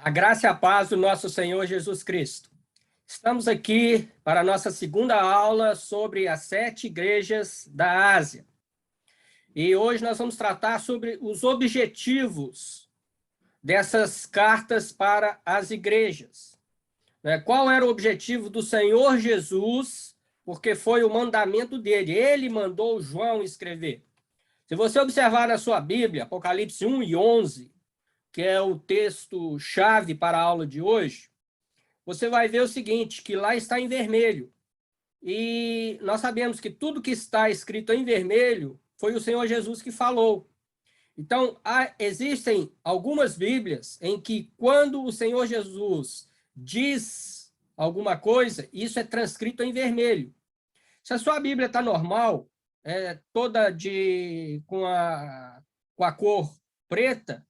A graça e a paz do nosso Senhor Jesus Cristo. Estamos aqui para a nossa segunda aula sobre as 7 igrejas da Ásia. E hoje nós vamos tratar sobre os objetivos dessas cartas para as igrejas. Qual era o objetivo do Senhor Jesus? Porque foi o mandamento dele. Ele mandou João escrever. Se você observar na sua Bíblia, Apocalipse 1 e 11, que é o texto-chave para a aula de hoje, você vai ver o seguinte, que lá está em vermelho. E nós sabemos que tudo que está escrito em vermelho foi o Senhor Jesus que falou. Então, existem algumas Bíblias em que, quando o Senhor Jesus diz alguma coisa, isso é transcrito em vermelho. Se a sua Bíblia está normal, toda com a cor preta,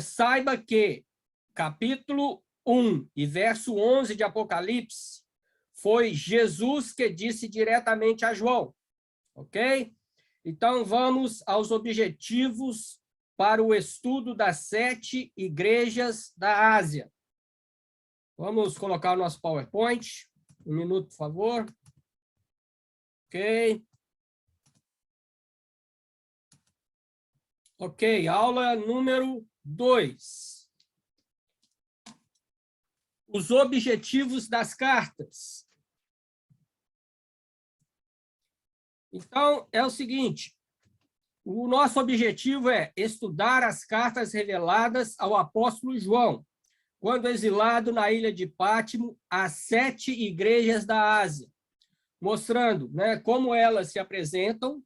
saiba que capítulo 1 e verso 11 de Apocalipse foi Jesus que disse diretamente a João, ok? Então, vamos aos objetivos para o estudo das 7 igrejas da Ásia. Vamos colocar o nosso PowerPoint. Um minuto, por favor. Ok. Ok, aula número 2. Os objetivos das cartas. Então, é o seguinte, o nosso objetivo é estudar as cartas reveladas ao apóstolo João, quando exilado na ilha de Pátimo, às 7 igrejas da Ásia, mostrando, como elas se apresentam,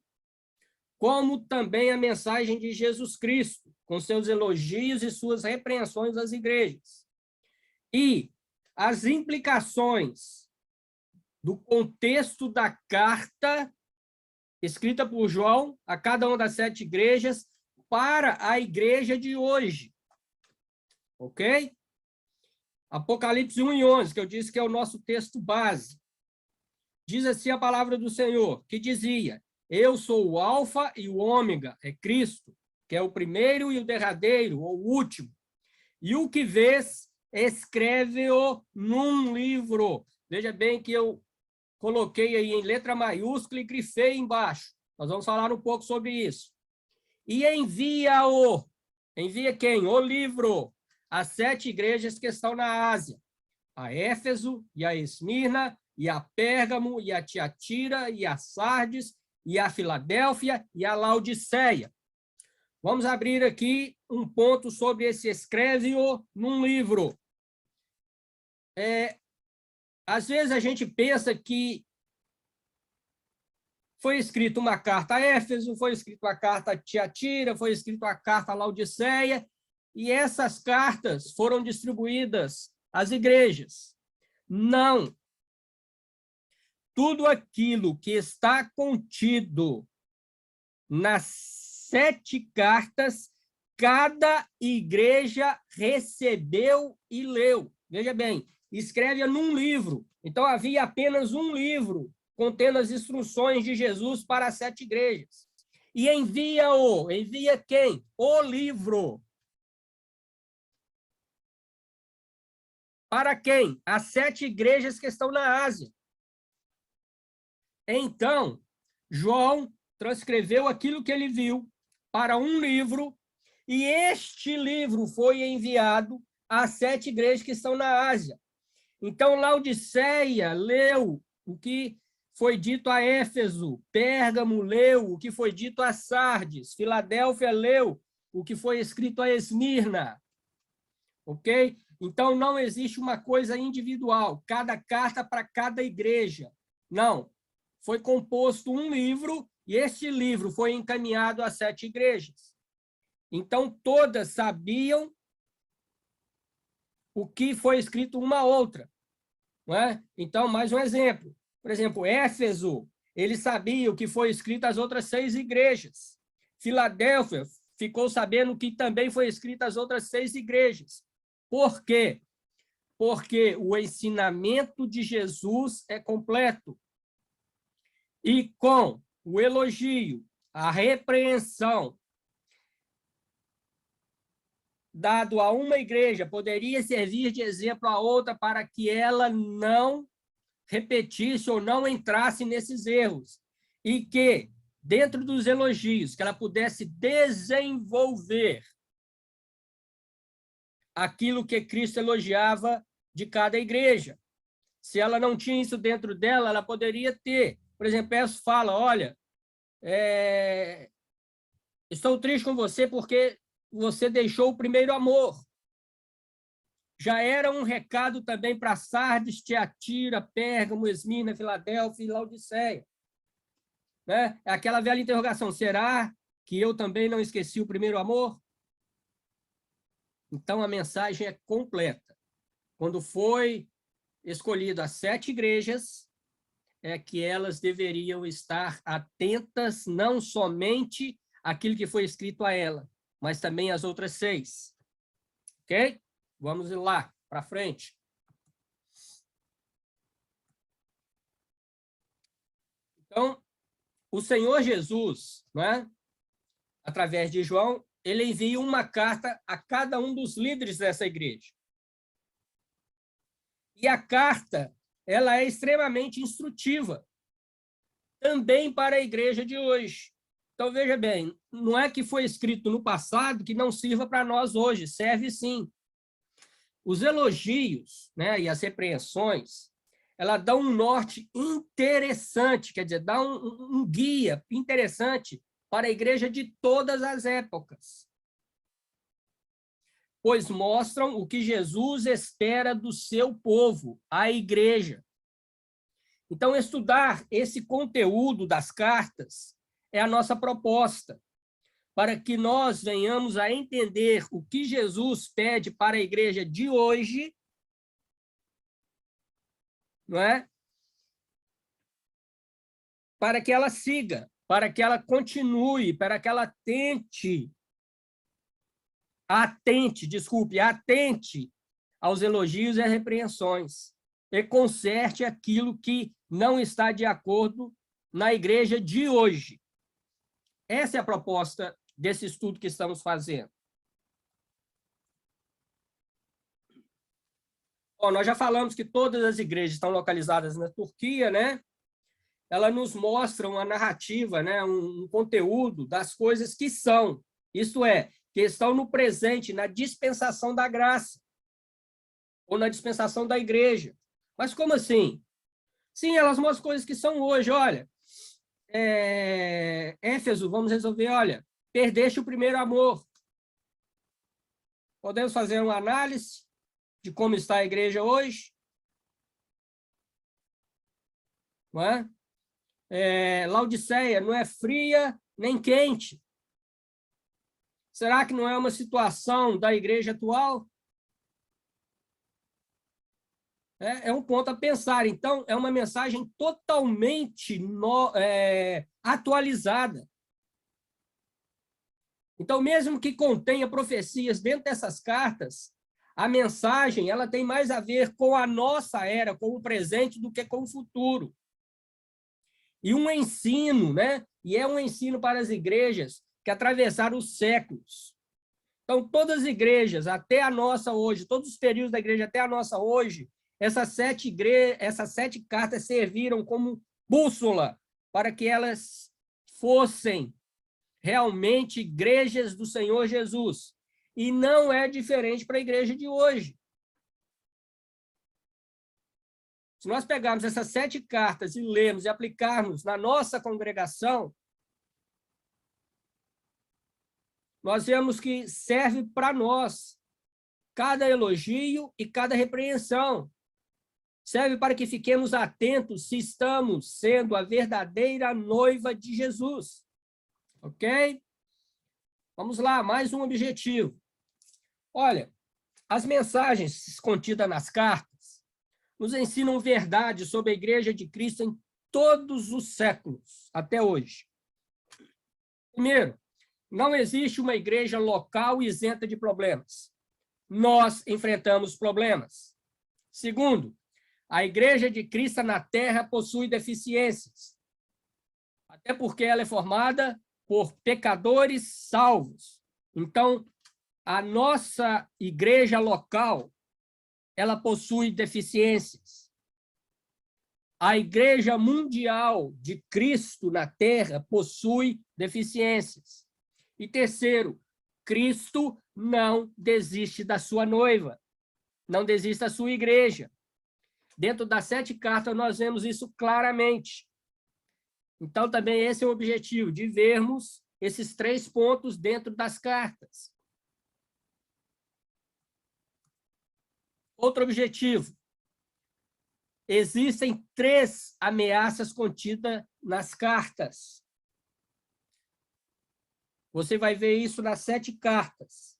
como também a mensagem de Jesus Cristo, com seus elogios e suas repreensões às igrejas. E as implicações do contexto da carta escrita por João a cada uma das 7 igrejas para a igreja de hoje. Ok? Apocalipse 1 e 11, que eu disse que é o nosso texto base. Diz assim a palavra do Senhor, que dizia: eu sou o Alfa e o Ômega, é Cristo, que é o primeiro e o derradeiro, ou o último. E o que vês, escreve-o num livro. Veja bem que eu coloquei aí em letra maiúscula e grifei embaixo. Nós vamos falar um pouco sobre isso. E envia-o. Envia quem? O livro. As 7 igrejas que estão na Ásia. A Éfeso, e a Esmirna, e a Pérgamo, e a Tiatira, e a Sardes, e a Filadélfia, e a Laodiceia. Vamos abrir aqui um ponto sobre esse escreve-o num livro. Às vezes a gente pensa que foi escrita uma carta a Éfeso, foi escrita uma carta a Tiatira, foi escrita uma carta a Laodiceia, e essas cartas foram distribuídas às igrejas. Não. Tudo aquilo que está contido nas 7 cartas, cada igreja recebeu e leu. Veja bem, escreve num livro. Então, havia apenas um livro contendo as instruções de Jesus para as 7 igrejas. E envia-o. Envia quem? O livro. Para quem? As 7 igrejas que estão na Ásia. Então, João transcreveu aquilo que ele viu para um livro, e este livro foi enviado às 7 igrejas que estão na Ásia. Então, Laodiceia leu o que foi dito a Éfeso, Pérgamo leu o que foi dito a Sardes, Filadélfia leu o que foi escrito a Esmirna. Ok? Então, não existe uma coisa individual, cada carta para cada igreja. Não. Foi composto um livro, e este livro foi encaminhado às 7 igrejas. Então, todas sabiam o que foi escrito uma a outra. Não é? Então, mais um exemplo. Por exemplo, Éfeso, ele sabia o que foi escrito às outras 6 igrejas. Filadélfia ficou sabendo o que também foi escrito às outras 6 igrejas. Por quê? Porque o ensinamento de Jesus é completo. E com o elogio, a repreensão dado a uma igreja poderia servir de exemplo a outra para que ela não repetisse ou não entrasse nesses erros. E que, dentro dos elogios, que ela pudesse desenvolver aquilo que Cristo elogiava de cada igreja. Se ela não tinha isso dentro dela, ela poderia ter. Por exemplo, Efésios fala, olha, estou triste com você porque você deixou o primeiro amor. Já era um recado também para Sardes, Tiatira, Pérgamo, Esmirna, Filadélfia e Laodiceia. Né? É aquela velha interrogação, será que eu também não esqueci o primeiro amor? Então, a mensagem é completa. Quando foi escolhido as 7 igrejas, é que elas deveriam estar atentas não somente àquilo que foi escrito a ela, mas também às outras 6. Ok? Vamos ir lá, para frente. Então, o Senhor Jesus, né, através de João, ele envia uma carta a cada um dos líderes dessa igreja. E a carta, ela é extremamente instrutiva, também para a igreja de hoje. Então, veja bem, não é que foi escrito no passado que não sirva para nós hoje, serve sim. Os elogios, né, e as repreensões, ela dá um norte interessante, quer dizer, dá um guia interessante para a igreja de todas as épocas. Pois mostram o que Jesus espera do seu povo, a igreja. Então, estudar esse conteúdo das cartas é a nossa proposta, para que nós venhamos a entender o que Jesus pede para a igreja de hoje, não é? Para que ela siga, para que ela continue, para que ela atente aos elogios e às repreensões, e conserte aquilo que não está de acordo na igreja de hoje. Essa é a proposta desse estudo que estamos fazendo. Bom, nós já falamos que todas as igrejas estão localizadas na Turquia, né? Elas nos mostram a narrativa, né? Um conteúdo das coisas que são, isto é, que estão no presente, na dispensação da graça, ou na dispensação da igreja. Mas como assim? Sim, elas mostram coisas que são hoje. Olha, Éfeso, vamos resolver, olha, perdeste o primeiro amor. Podemos fazer uma análise de como está a igreja hoje? Não é? Laodiceia não é fria nem quente. Será que não é uma situação da igreja atual? É um ponto a pensar. Então, é uma mensagem totalmente atualizada. Então, mesmo que contenha profecias dentro dessas cartas, a mensagem ela tem mais a ver com a nossa era, com o presente, do que com o futuro. E um ensino, né? E é um ensino para as igrejas que atravessaram os séculos. Então, todas as igrejas, até a nossa hoje, todos os períodos da igreja até a nossa hoje, essas 7 cartas serviram como bússola para que elas fossem realmente igrejas do Senhor Jesus. E não é diferente para a igreja de hoje. Se nós pegarmos essas 7 cartas e lermos e aplicarmos na nossa congregação, nós vemos que serve para nós cada elogio e cada repreensão. Serve para que fiquemos atentos se estamos sendo a verdadeira noiva de Jesus. Ok? Vamos lá, mais um objetivo. Olha, as mensagens contidas nas cartas nos ensinam verdade sobre a Igreja de Cristo em todos os séculos, até hoje. Primeiro, não existe uma igreja local isenta de problemas. Nós enfrentamos problemas. Segundo, a Igreja de Cristo na Terra possui deficiências, até porque ela é formada por pecadores salvos. Então, a nossa igreja local, ela possui deficiências. A Igreja Mundial de Cristo na Terra possui deficiências. E terceiro, Cristo não desiste da sua noiva, não desiste da sua igreja. Dentro das 7 cartas, nós vemos isso claramente. Então, também esse é o objetivo, de vermos esses 3 pontos dentro das cartas. Outro objetivo. Existem 3 ameaças contidas nas cartas. Você vai ver isso nas 7 cartas.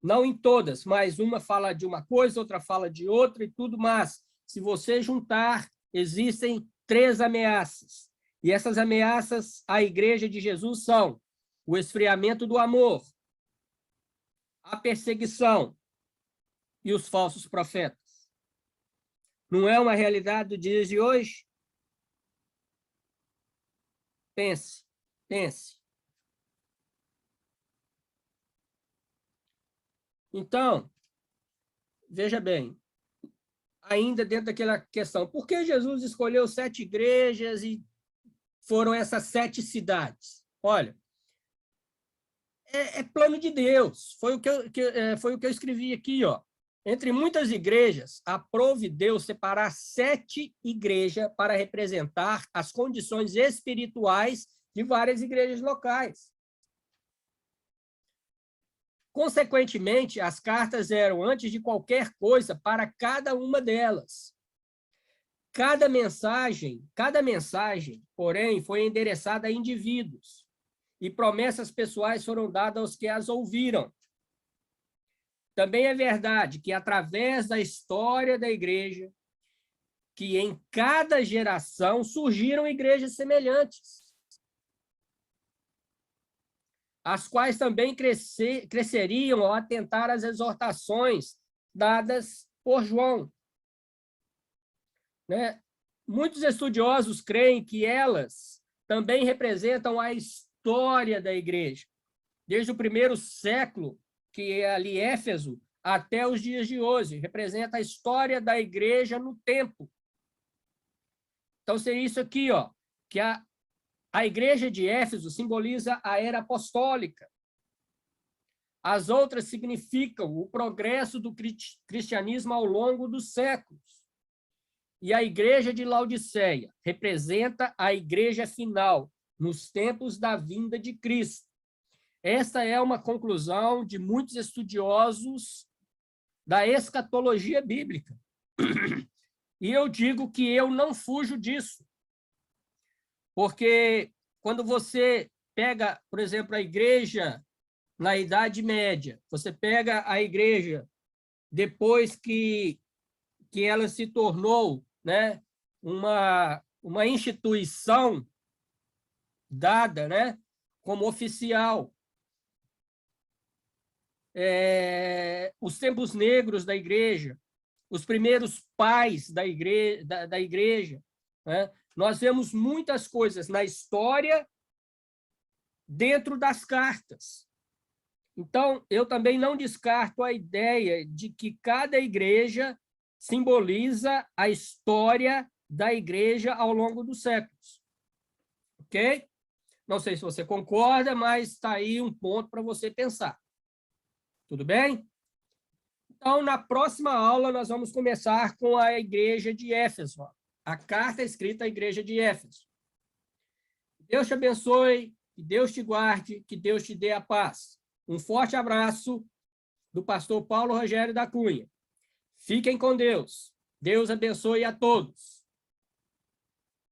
Não em todas, mas uma fala de uma coisa, outra fala de outra e tudo mais. Se você juntar, existem 3 ameaças. E essas ameaças à Igreja de Jesus são o esfriamento do amor, a perseguição e os falsos profetas. Não é uma realidade dos dias de hoje? Pense, pense. Então, veja bem, ainda dentro daquela questão, por que Jesus escolheu 7 igrejas e foram essas 7 cidades? Olha, é plano de Deus, foi o que eu escrevi aqui, ó. Entre muitas igrejas, aprove Deus separar 7 igrejas para representar as condições espirituais de várias igrejas locais. Consequentemente, as cartas eram, antes de qualquer coisa, para cada uma delas. Cada mensagem, porém, foi endereçada a indivíduos, e promessas pessoais foram dadas aos que as ouviram. Também é verdade que, através da história da igreja, que em cada geração surgiram igrejas semelhantes, as quais também cresceriam ao atentar às exortações dadas por João. Né? Muitos estudiosos creem que elas também representam a história da igreja, desde o primeiro século, que é ali Éfeso, até os dias de hoje. Representa a história da igreja no tempo. Então, seria isso aqui, ó, que a igreja de Éfeso simboliza a era apostólica. As outras significam o progresso do cristianismo ao longo dos séculos. E a igreja de Laodiceia representa a igreja final, nos tempos da vinda de Cristo. Esta é uma conclusão de muitos estudiosos da escatologia bíblica. E eu digo que eu não fujo disso. Porque quando você pega, por exemplo, a igreja na Idade Média, você pega a igreja depois que ela se tornou, né, uma instituição dada, né, como oficial. Os tempos negros da igreja, os primeiros pais da igreja, né? Nós vemos muitas coisas na história dentro das cartas. Então, eu também não descarto a ideia de que cada igreja simboliza a história da igreja ao longo dos séculos. Ok? Não sei se você concorda, mas está aí um ponto para você pensar. Tudo bem? Então, na próxima aula, nós vamos começar com a igreja de Éfeso. A carta escrita à igreja de Éfeso. Deus te abençoe, que Deus te guarde, que Deus te dê a paz. Um forte abraço do pastor Paulo Rogério da Cunha. Fiquem com Deus. Deus abençoe a todos.